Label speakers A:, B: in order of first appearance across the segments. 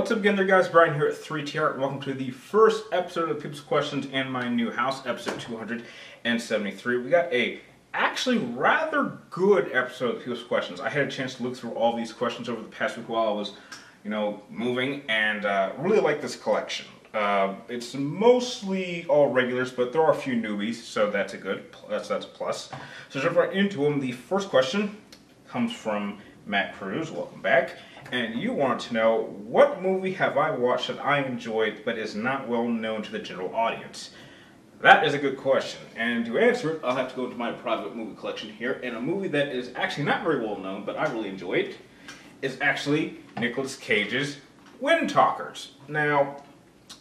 A: What's up again there, guys? Brian here at 3TR, and welcome to the first episode of People's Questions in my new house, episode 273. We got a actually rather good episode of People's Questions. I had a chance to look through all these questions over the past week while I was, moving, and really like this collection. It's mostly all regulars, but there are a few newbies, so that's a plus. So jump right into them. The first question comes from Matt Cruz. Welcome back. And you want to know, what movie have I watched that I enjoyed but is not well known to the general audience? That is a good question. And to answer it, I'll have to go into my private movie collection here. And a movie that is actually not very well known, but I really enjoyed, is actually Nicolas Cage's Wind Talkers. Now,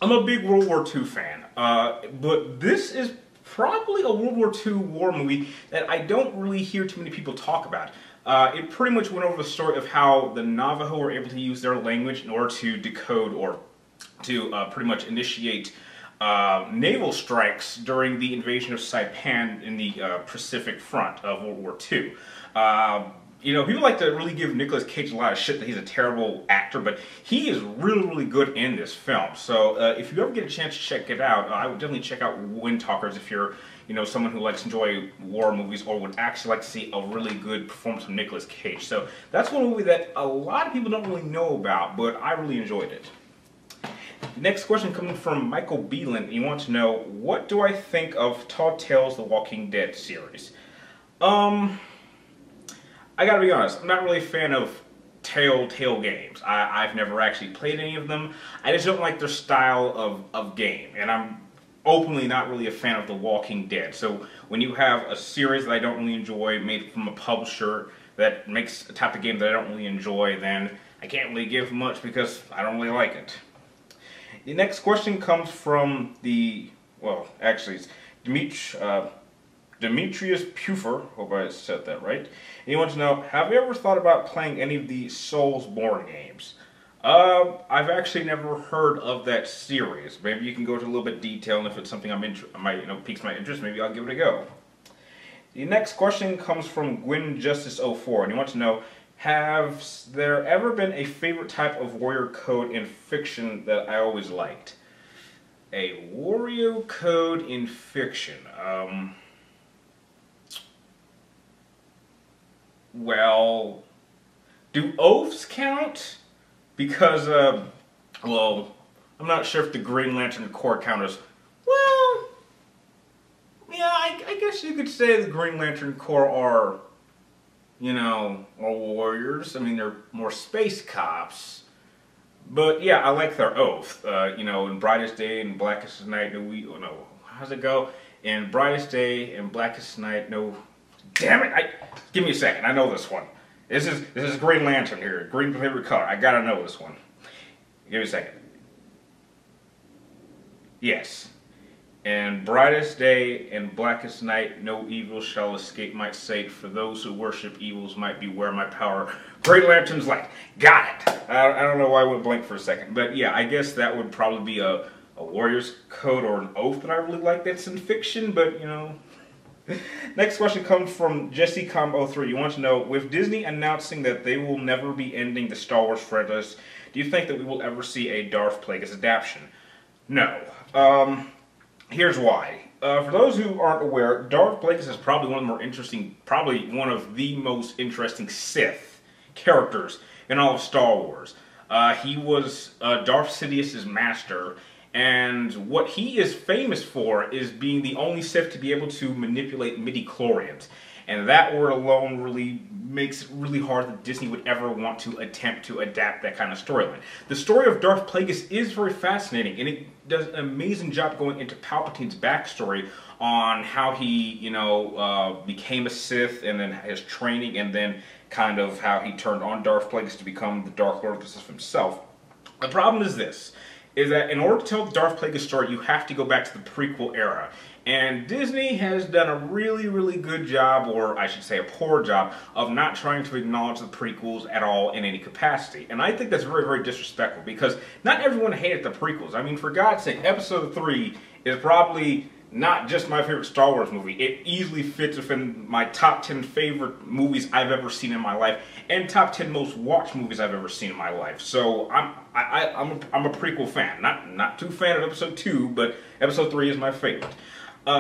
A: I'm a big World War II fan, but this is probably a World War II war movie that I don't really hear too many people talk about. It pretty much went over the story of how the Navajo were able to use their language in order to decode or to pretty much initiate naval strikes during the invasion of Saipan in the Pacific Front of World War II. People like to really give Nicolas Cage a lot of shit that he's a terrible actor, but he is really, really good in this film. So if you ever get a chance to check it out, I would definitely check out Wind Talkers if you're someone who likes to enjoy war movies or would actually like to see a really good performance from Nicolas Cage. So that's one movie that a lot of people don't really know about, but I really enjoyed it. Next question coming from Michael Belin. He wants to know, what do I think of Telltale's The Walking Dead series? I gotta be honest, I'm not really a fan of Telltale games. I've never actually played any of them. I just don't like their style of game, and I'm openly not really a fan of The Walking Dead. So when you have a series that I don't really enjoy, made from a publisher that makes a type of game that I don't really enjoy, then I can't really give much because I don't really like it. The next question comes from it's Demetrius Puffer, hope I said that right. And he wants to know, have you ever thought about playing any of the Soulsborne games? I've actually never heard of that series. Maybe you can go into a little bit of detail, and if it's something piques my interest, maybe I'll give it a go. The next question comes from Gwyn Justice 04, and he wants to know, has there ever been a favorite type of warrior code in fiction that I always liked? A warrior code in fiction. Well, do oaths count? Because, I'm not sure if the Green Lantern Corps counters. Well, yeah, I guess you could say the Green Lantern Corps are, are warriors. I mean, they're more space cops. But, yeah, I like their oath. In Brightest Day and Blackest Night, how's it go? In Brightest Day and Blackest Night, damn it, give me a second, I know this one. This is Green Lantern here, green favorite color. I gotta know this one. Give me a second. Yes. And brightest day and blackest night, no evil shall escape my sight. For those who worship evils might beware my power. Green Lantern's light. Got it. I don't know why I went blank for a second, but yeah, I guess that would probably be a warrior's code or an oath that I really like that's in fiction, but Next question comes from JesseCom03. You want to know, with Disney announcing that they will never be ending the Star Wars franchise, do you think that we will ever see a Darth Plagueis adaptation? No. Here's why. For those who aren't aware, Darth Plagueis is probably one of the most interesting Sith characters in all of Star Wars. He was Darth Sidious's master. And what he is famous for is being the only Sith to be able to manipulate midi-chlorians. And that word alone really makes it really hard that Disney would ever want to attempt to adapt that kind of storyline. The story of Darth Plagueis is very fascinating, and it does an amazing job going into Palpatine's backstory on how he, became a Sith, and then his training, and then kind of how he turned on Darth Plagueis to become the Dark Lord of the Sith himself. The problem is this. Is that in order to tell the Darth Plagueis story, you have to go back to the prequel era. And Disney has done a really, really good job, or I should say a poor job, of not trying to acknowledge the prequels at all in any capacity. And I think that's very, very disrespectful, because not everyone hated the prequels. I mean, for God's sake, Episode 3 is probably not just my favorite Star Wars movie. It easily fits within my top 10 favorite movies I've ever seen in my life, and top 10 most watched movies I've ever seen in my life. So I'm a prequel fan. Not too fan of Episode 2, but Episode 3 is my favorite.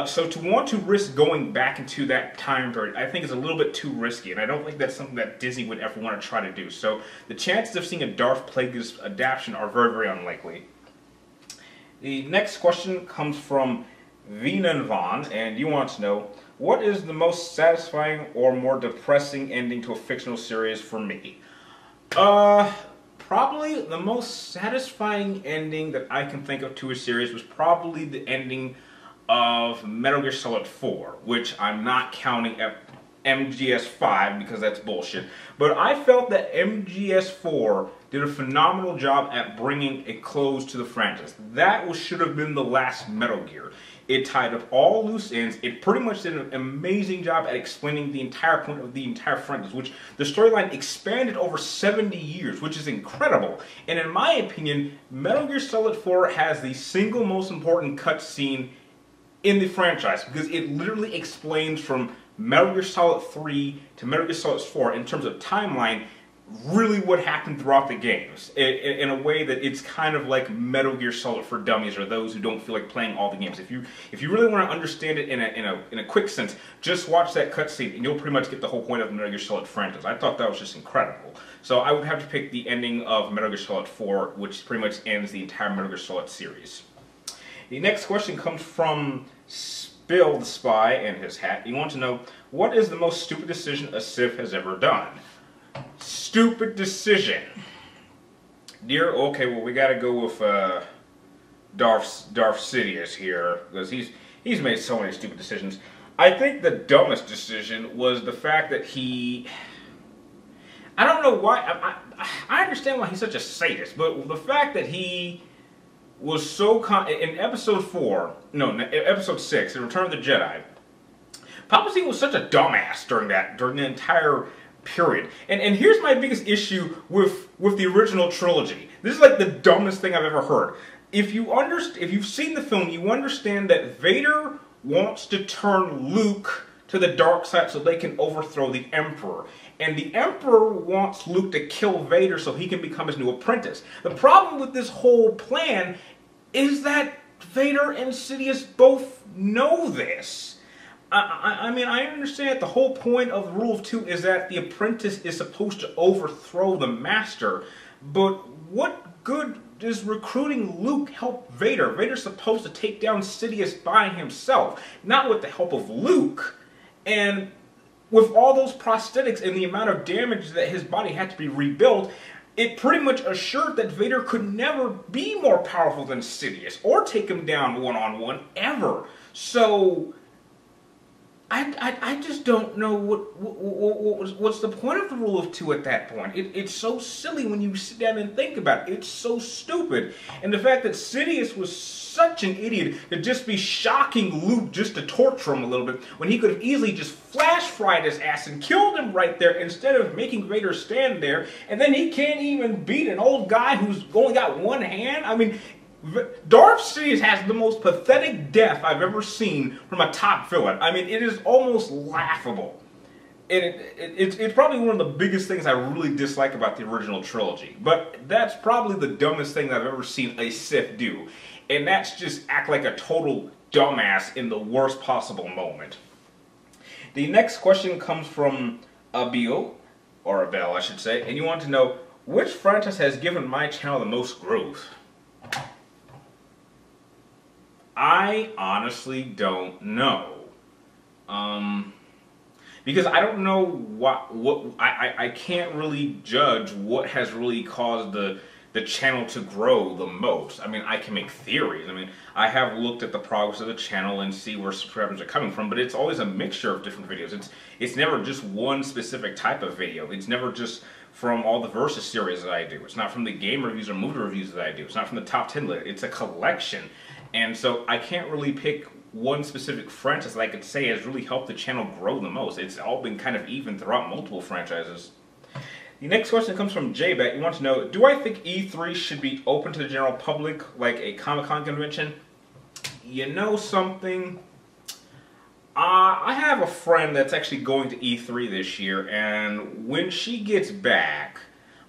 A: So to want to risk going back into that time period, I think is a little bit too risky, and I don't think that's something that Disney would ever want to try to do. So the chances of seeing a Darth Plagueis adaptation are very, very unlikely. The next question comes from Vena Vaughn, and you want to know, what is the most satisfying or more depressing ending to a fictional series for me? Probably the most satisfying ending that I can think of to a series was probably the ending of Metal Gear Solid 4, which I'm not counting at MGS5 because that's bullshit. But I felt that MGS4 did a phenomenal job at bringing a close to the franchise. That should have been the last Metal Gear. It tied up all loose ends. It pretty much did an amazing job at explaining the entire point of the entire franchise, which the storyline expanded over 70 years, which is incredible. And in my opinion, Metal Gear Solid 4 has the single most important cutscene in the franchise, because it literally explains from Metal Gear Solid 3 to Metal Gear Solid 4 in terms of timeline really what happened throughout the games in a way that it's kind of like Metal Gear Solid for dummies, or those who don't feel like playing all the games. If you really want to understand it in a quick sense, just watch that cutscene and you'll pretty much get the whole point of the Metal Gear Solid franchise. I thought that was just incredible. So I would have to pick the ending of Metal Gear Solid 4, which pretty much ends the entire Metal Gear Solid series. The next question comes from Spill the Spy and his hat. He wants to know, what is the most stupid decision a Sith has ever done? Stupid decision. Okay, well, we gotta go with Darth Sidious here, because he's made so many stupid decisions. I think the dumbest decision was the fact that I don't know why, I understand why he's such a sadist, but the fact that he was so in episode 6, in Return of the Jedi, Palpatine was such a dumbass during the entire period. And here's my biggest issue with the original trilogy. This is like the dumbest thing I've ever heard. If you've seen the film, you understand that Vader wants to turn Luke to the dark side so they can overthrow the Emperor. And the Emperor wants Luke to kill Vader so he can become his new apprentice. The problem with this whole plan is that Vader and Sidious both know this. I mean, I understand that the whole point of the Rule of Two is that the apprentice is supposed to overthrow the master, but what good does recruiting Luke help Vader? Vader's supposed to take down Sidious by himself, not with the help of Luke. And with all those prosthetics and the amount of damage that his body had to be rebuilt, it pretty much assured that Vader could never be more powerful than Sidious, or take him down one-on-one, ever. So I just don't know what's the point of the Rule of Two at that point. It's so silly when you sit down and think about it. It's so stupid. And the fact that Sidious was such an idiot to just be shocking Luke just to torture him a little bit, when he could have easily just flash-fried his ass and killed him right there instead of making Vader stand there. And then he can't even beat an old guy who's only got one hand. I mean, Darth Sidious has the most pathetic death I've ever seen from a top villain. I mean, it is almost laughable. And it's probably one of the biggest things I really dislike about the original trilogy. But that's probably the dumbest thing I've ever seen a Sith do. And that's just act like a total dumbass in the worst possible moment. The next question comes from Abel, or Abel I should say, and you want to know, which franchise has given my channel the most growth? I honestly don't know. Because I don't know I can't really judge what has really caused the channel to grow the most. I mean, I can make theories. I mean, I have looked at the progress of the channel and see where subscribers are coming from, but it's always a mixture of different videos. It's never just one specific type of video. It's never just from all the Versus series that I do. It's not from the game reviews or movie reviews that I do. It's not from the top 10 list. It's a collection. And so I can't really pick one specific franchise that I could say has really helped the channel grow the most. It's all been kind of even throughout multiple franchises. The next question comes from JBet. You want to know, do I think E3 should be open to the general public like a Comic-Con convention? you know something? I have a friend that's actually going to E3 this year, and when she gets back,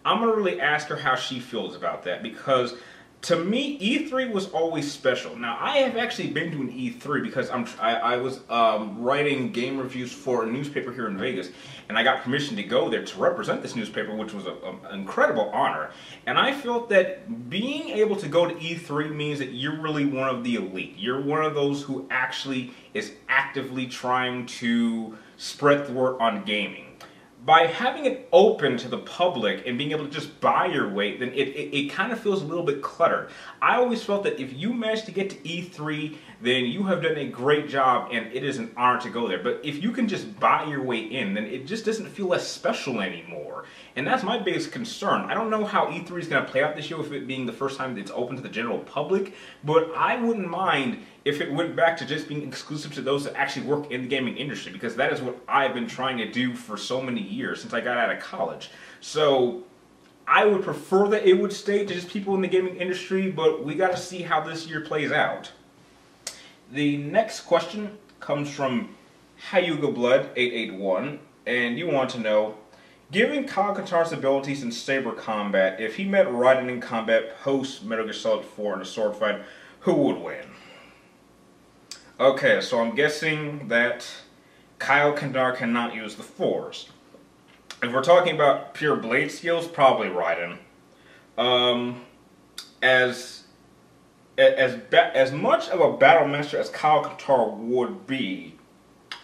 A: I'm going to really ask her how she feels about that, because to me, E3 was always special. Now, I have actually been to an E3 because I was writing game reviews for a newspaper here in Vegas, and I got permission to go there to represent this newspaper, which was an incredible honor. And I felt that being able to go to E3 means that you're really one of the elite. You're one of those who actually is actively trying to spread the word on gaming. By having it open to the public and being able to just buy your way, then it kind of feels a little bit cluttered. I always felt that if you manage to get to E3, then you have done a great job and it is an honor to go there. But if you can just buy your way in, then it just doesn't feel as special anymore. And that's my biggest concern. I don't know how E3 is going to play out this year with it being the first time that it's open to the general public, but I wouldn't mind if it went back to just being exclusive to those that actually work in the gaming industry, because that is what I've been trying to do for so many years since I got out of college. So I would prefer that it would stay to just people in the gaming industry, but we got to see how this year plays out. The next question comes from Hayuga Blood 881, and you want to know, given Kyle Katarn's abilities in saber combat, if he met Raiden in combat post Metal Gear Solid 4 in a sword fight, who would win? Okay, so I'm guessing that Kyle Katarn cannot use the Force. If we're talking about pure blade skills, probably Raiden. As much of a battle master as Kyle Katarn would be,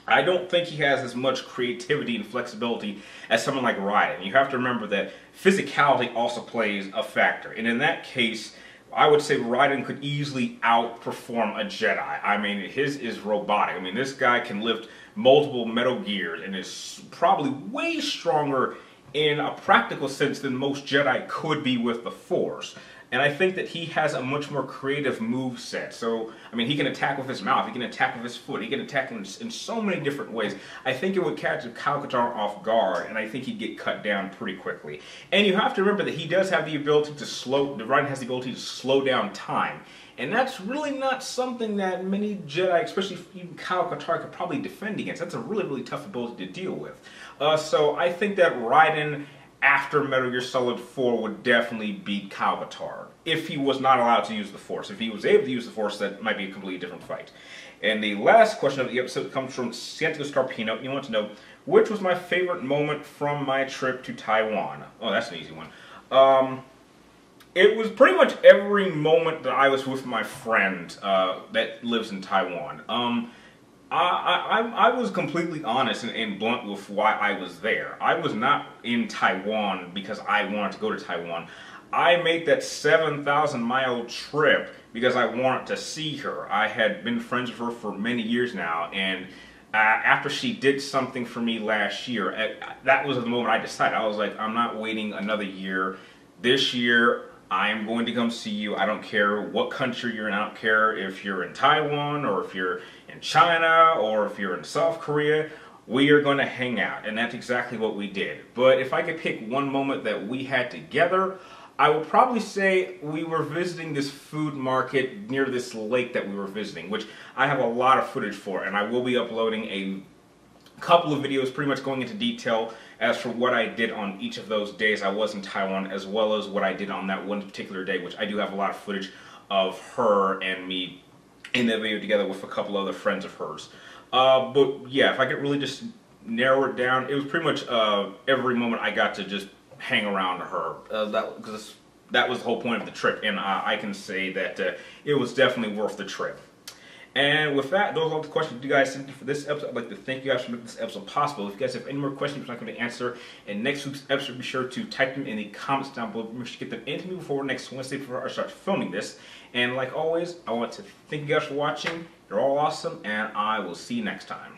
A: I don't think he has as much creativity and flexibility as someone like Raiden. You have to remember that physicality also plays a factor, and in that case, I would say Raiden could easily outperform a Jedi. I mean, his is robotic. I mean, this guy can lift multiple Metal Gears and is probably way stronger in a practical sense than most Jedi could be with the Force. And I think that he has a much more creative move set. So, I mean, he can attack with his mouth, he can attack with his foot, he can attack in so many different ways. I think it would catch Kyle Katarn off guard, and I think he'd get cut down pretty quickly. And you have to remember that he does have the ability to Raiden has the ability to slow down time. And that's really not something that many Jedi, especially even Kyle Katarn, could probably defend against. That's a really, really tough ability to deal with. So I think that Raiden, after Metal Gear Solid 4, would definitely beat Kyle Katarn if he was not allowed to use the Force. If he was able to use the Force, that might be a completely different fight. And the last question of the episode comes from Santiago Scarpino. You want to know, which was my favorite moment from my trip to Taiwan? Oh, that's an easy one. It was pretty much every moment that I was with my friend that lives in Taiwan. I was completely honest and blunt with why I was there. I was not in Taiwan because I wanted to go to Taiwan. I made that 7,000-mile trip because I wanted to see her. I had been friends with her for many years now, and after she did something for me last year, that was the moment I decided. I was like, I'm not waiting another year. This year, I am going to come see you. I don't care what country you're in. I don't care if you're in Taiwan or if you're in China or if you're in South Korea. We are going to hang out, and that's exactly what we did. But if I could pick one moment that we had together, I would probably say we were visiting this food market near this lake that we were visiting, which I have a lot of footage for, and I will be uploading a couple of videos pretty much going into detail as for what I did on each of those days I was in Taiwan, as well as what I did on that one particular day, which I do have a lot of footage of her and me in that video together with a couple other friends of hers. But yeah, if I could really just narrow it down, it was pretty much every moment I got to just hang around her. Because that was the whole point of the trip, and I can say that it was definitely worth the trip. And with that, those are all the questions you guys sent for this episode. I'd like to thank you guys for making this episode possible. If you guys have any more questions I'm not going to answer in next week's episode, be sure to type them in the comments down below. Make sure to get them into me before next Wednesday before I start filming this. And like always, I want to thank you guys for watching. You're all awesome, and I will see you next time.